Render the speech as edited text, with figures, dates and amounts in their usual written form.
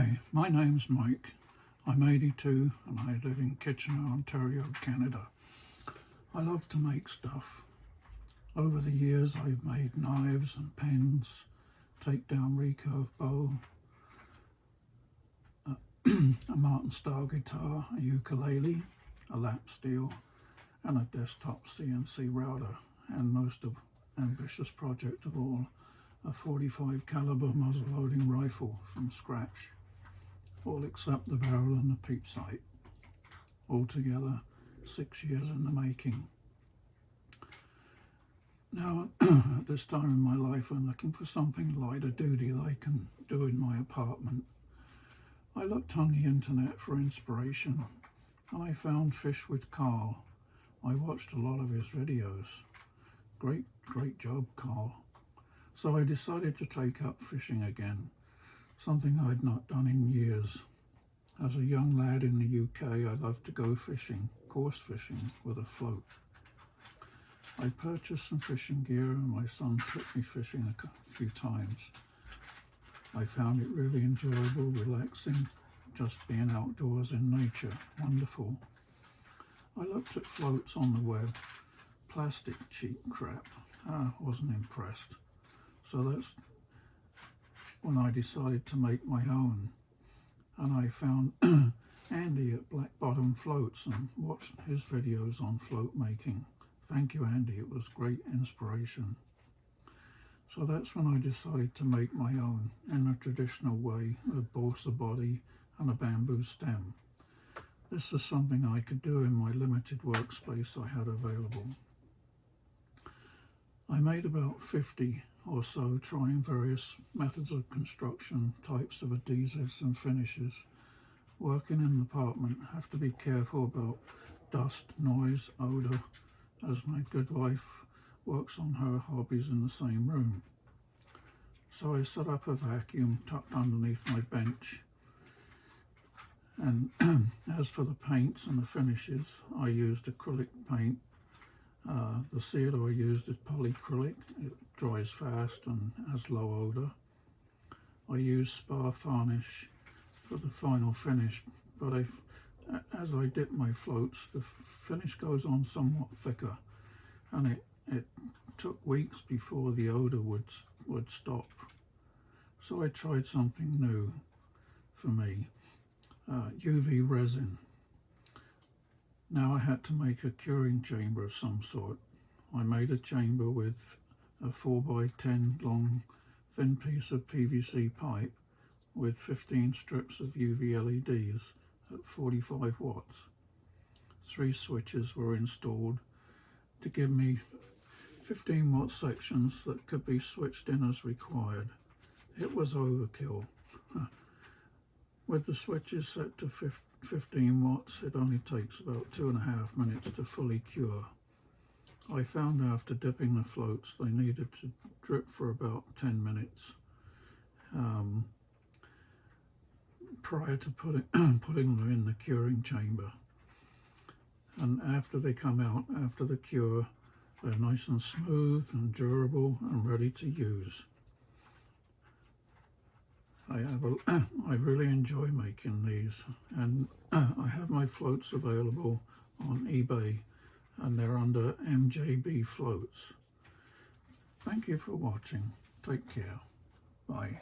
Hi, my name's Mike. I'm 82 and I live in Kitchener, Ontario, Canada. I love to make stuff. Over the years I've made knives and pens, takedown recurve bow, a Martin style guitar, a ukulele, a lap steel and a desktop CNC router, and most ambitious project of all, a 45 caliber muzzle loading rifle from scratch, all except the barrel and the peep sight. Altogether 6 years in the making. Now at this time in my life I'm looking for something lighter duty that I can do in my apartment. I looked on the internet for inspiration and I found Fish with Carl. I watched a lot of his videos. Great job, Carl. So I decided to take up fishing again, something I'd not done in years. As a young lad in the UK, I loved to go fishing, coarse fishing, with a float. I purchased some fishing gear and my son took me fishing a few times. I found it really enjoyable, relaxing, just being outdoors in nature, wonderful. I looked at floats on the web, plastic cheap crap. I wasn't impressed. So that's when I decided to make my own. And I found Andy at Black Bottom Floats and watched his videos on float making. Thank you, Andy, it was great inspiration. So that's when I decided to make my own in a traditional way, a balsa body and a bamboo stem. This is something I could do in my limited workspace I had available. I made about 50 or so, trying various methods of construction, types of adhesives and finishes. Working in an apartment, have to be careful about dust, noise, odour, as my good wife works on her hobbies in the same room. So I set up a vacuum tucked underneath my bench. And as for the paints and the finishes, I used acrylic paint. The sealer I used is polyacrylic. It dries fast and has low odour. I used spar varnish for the final finish, but as I dip my floats, the finish goes on somewhat thicker, and it took weeks before the odour would stop. So I tried something new for me, UV resin. Now I had to make a curing chamber of some sort. I made a chamber with a 4x10 long thin piece of PVC pipe with 15 strips of UV LEDs at 45 watts. 3 switches were installed to give me 15 watt sections that could be switched in as required. It was overkill. With the switches set to 15 watts, it only takes about 2.5 minutes to fully cure. I found after dipping the floats they needed to drip for about 10 minutes prior to putting them in the curing chamber. And after they come out, after the cure, they're nice and smooth and durable and ready to use. I really enjoy making these, and I have my floats available on eBay and they're under MJB Floats. Thank you for watching. Take care. Bye.